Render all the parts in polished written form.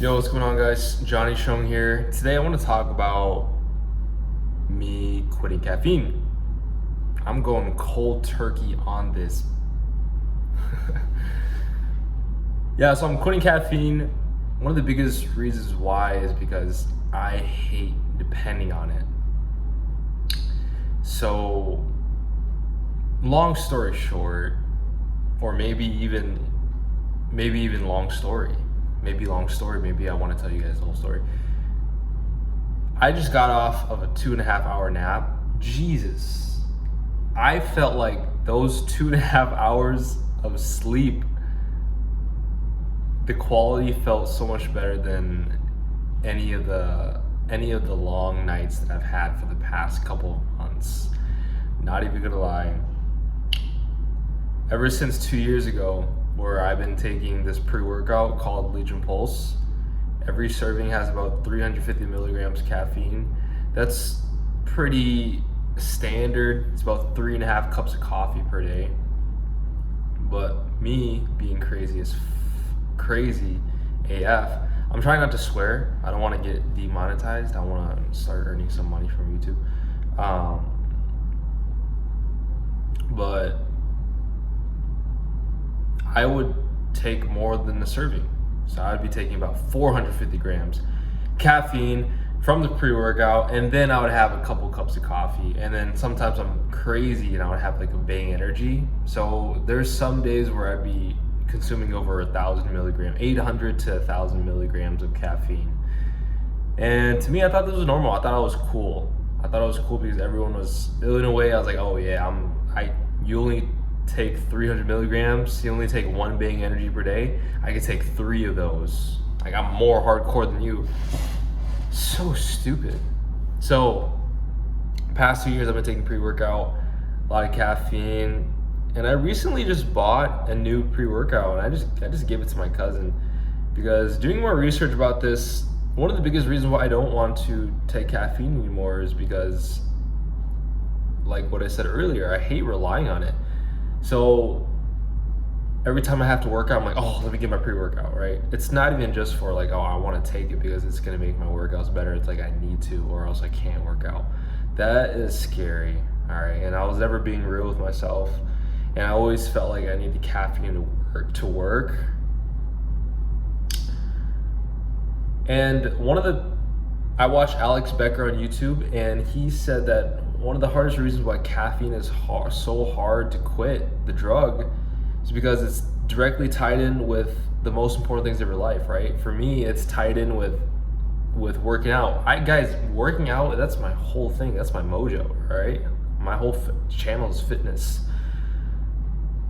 Yo, what's going on, guys? Johnny Shung here. Today I want to talk about me quitting caffeine. I'm going cold turkey on this. Yeah, so I'm quitting caffeine. One of the biggest reasons why is because I hate depending on it. So, long story short, or maybe even long story. Maybe long story, maybe I want to tell you guys the whole story. I just got off of a 2.5 hour nap. Jesus. I felt like those 2.5 hours of sleep, the quality felt so much better than any of the long nights that I've had for the past couple of months. Not even gonna lie. Ever since 2 years ago, where I've been taking this pre-workout called Legion Pulse. Every serving has about 350 milligrams caffeine. That's pretty standard. It's about 3.5 cups of coffee per day. But me being crazy AF, I'm trying not to swear. I don't want to get demonetized. I want to start earning some money from YouTube. But I would take more than the serving. So I'd be taking about 450 grams caffeine from the pre-workout, and then I would have a couple cups of coffee. And then sometimes I'm crazy and I would have like a Bang Energy. So there's some days where I'd be consuming over 1,000 milligrams, 800 to 1,000 milligrams of caffeine. And to me, I thought this was normal. I thought it was cool. Because everyone was, in a way, I was like, oh yeah, you only take 300 milligrams, you only take one Bang Energy per day. I could take 3 of those. Like, I'm more hardcore than you. So stupid. So past 2 years I've been taking pre-workout, a lot of caffeine, and I recently just bought a new pre-workout, and I just gave it to my cousin because doing more research about this, one of the biggest reasons why I don't want to take caffeine anymore is because, like what I said earlier, I hate relying on it. So every time I have to work out, I'm like, oh, let me get my pre-workout, right? It's not even just for like, oh, I want to take it because it's going to make my workouts better. It's like I need to, or else I can't work out. That is scary, all right? And I was never being real with myself. And I always felt like I needed caffeine to work. And I watched Alex Becker on YouTube, and he said that one of the hardest reasons why caffeine is so hard to quit the drug is because it's directly tied in with the most important things of your life, right? For me, it's tied in with working out. Working out, that's my whole thing. That's my mojo, right? My whole channel is fitness.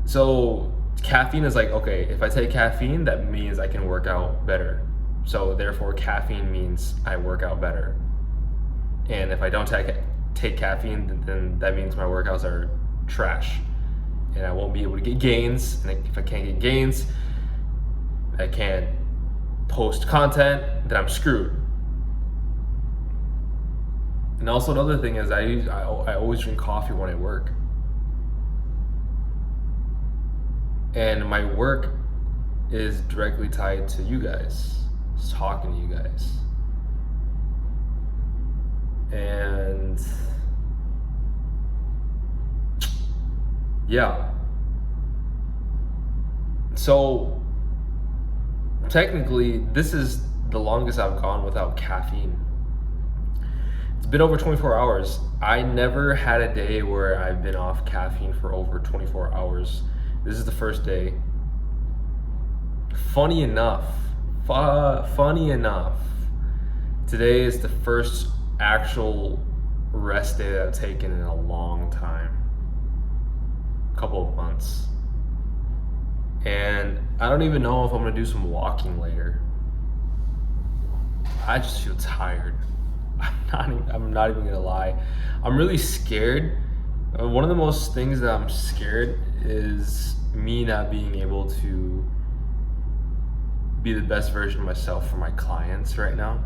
So caffeine is like, okay, if I take caffeine, that means I can work out better. So therefore, caffeine means I work out better. And if I don't take caffeine, then that means my workouts are trash. And I won't be able to get gains. And if I can't get gains, I can't post content, then I'm screwed. And also another thing is I always drink coffee when I work. And my work is directly tied to you guys. Just talking to you guys. And yeah. So technically, this is the longest I've gone without caffeine. It's been over 24 hours. I never had a day where I've been off caffeine for over 24 hours. This is the first day. Funny enough, today is the first actual rest day that I've taken in a long time. Couple of months. And I don't even know if I'm gonna do some walking later. I just feel tired. I'm not even gonna lie. I'm really scared. One of the most things that I'm scared is me not being able to be the best version of myself for my clients right now.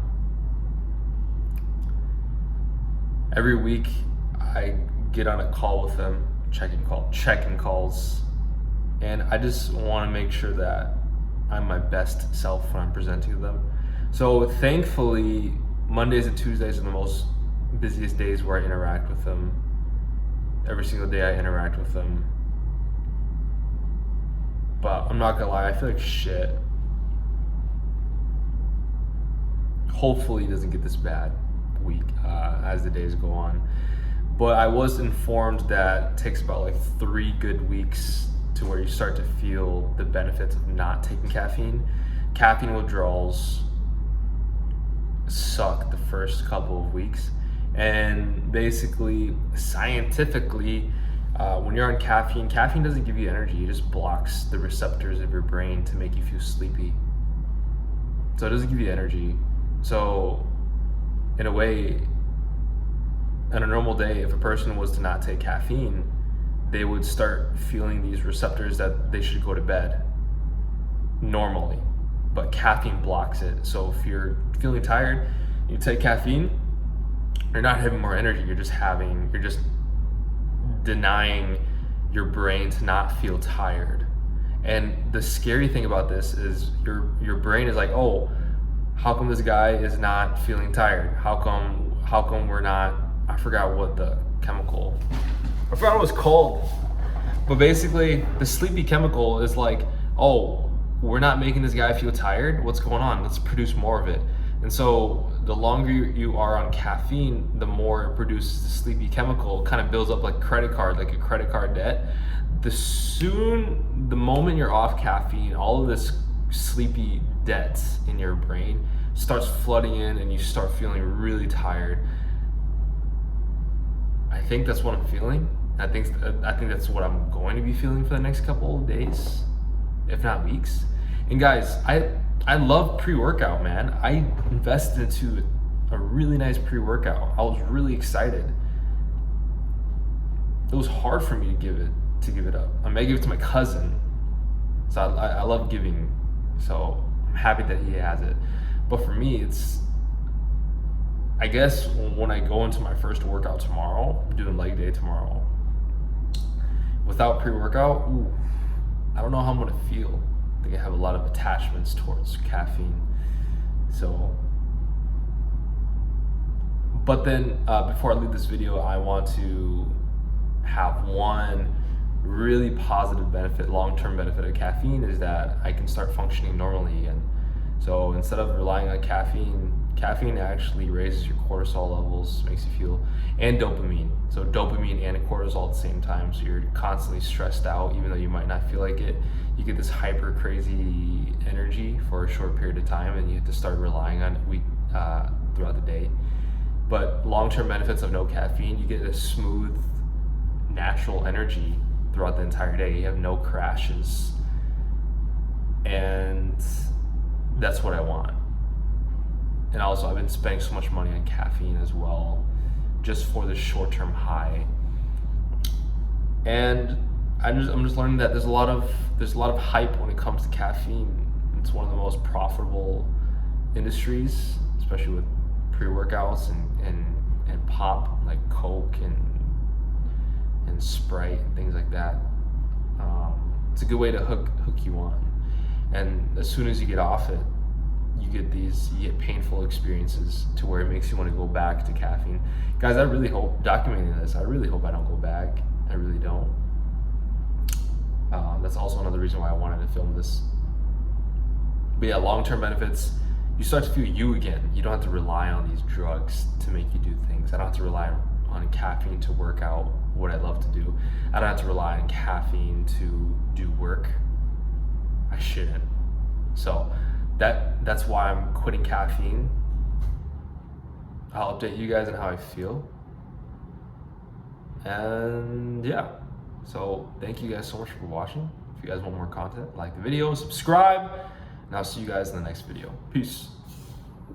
Every week I get on a call with them, check-in calls, and I just want to make sure that I'm my best self when I'm presenting to them. So thankfully, Mondays and Tuesdays are the most busiest days where I interact with them. Every single day I interact with them. But I'm not gonna lie, I feel like shit. Hopefully it doesn't get this bad as the days go on. But I was informed that it takes about like 3 good weeks to where you start to feel the benefits of not taking caffeine. Caffeine withdrawals suck the first couple of weeks. And basically, scientifically, when you're on caffeine doesn't give you energy. It just blocks the receptors of your brain to make you feel sleepy. So it doesn't give you energy. So in a way, on a normal day, if a person was to not take caffeine, they would start feeling these receptors that they should go to bed normally. But caffeine blocks it. So if you're feeling tired, you take caffeine, you're not having more energy, you're just denying your brain to not feel tired. And the scary thing about this is your brain is like, oh, how come this guy is not feeling tired? How come we're not, I forgot what the chemical, I forgot what it was called. But basically the sleepy chemical is like, oh, we're not making this guy feel tired. What's going on? Let's produce more of it. And so the longer you are on caffeine, the more it produces the sleepy chemical. Kind of builds up like a credit card debt. The moment you're off caffeine, all of this sleepy debts in your brain starts flooding in and you start feeling really tired. I think that's what I'm feeling. I think that's what I'm going to be feeling for the next couple of days, if not weeks. And guys, I love pre-workout, man. I invested into a really nice pre-workout. I was really excited. It was hard for me to give it up. I may give it to my cousin. So I love giving. So I'm happy that he has it. But for me, it's, I guess when I go into my first workout tomorrow, I'm doing leg day tomorrow, without pre-workout, I don't know how I'm gonna feel. I think I have a lot of attachments towards caffeine. So, but then before I leave this video, I want to have one really positive benefit, long-term benefit of caffeine is that I can start functioning normally again. So instead of relying on caffeine actually raises your cortisol levels, makes you feel, and dopamine. So dopamine and cortisol at the same time. So you're constantly stressed out, even though you might not feel like it. You get this hyper crazy energy for a short period of time, and you have to start relying on it throughout the day. But long-term benefits of no caffeine, you get a smooth, natural energy throughout the entire day. You have no crashes, and that's what I want. And also, I've been spending so much money on caffeine as well, just for the short-term high. And I'm just learning that there's a lot of hype when it comes to caffeine. It's one of the most profitable industries, especially with pre-workouts and pop like Coke and Sprite and things like that. It's a good way to hook you on. And as soon as you get off it, you get painful experiences to where it makes you want to go back to caffeine. Guys, I really hope, documenting this, I really hope I don't go back. I really don't. That's also another reason why I wanted to film this. But yeah, long-term benefits, you start to feel you again. You don't have to rely on these drugs to make you do things. I don't have to rely on caffeine to work out what I love to do. I don't have to rely on caffeine to do work. I shouldn't. So that's why I'm quitting caffeine. I'll update you guys on how I feel. And yeah, so thank you guys so much for watching. If you guys want more content, like the video, subscribe, and I'll see you guys in the next video. Peace.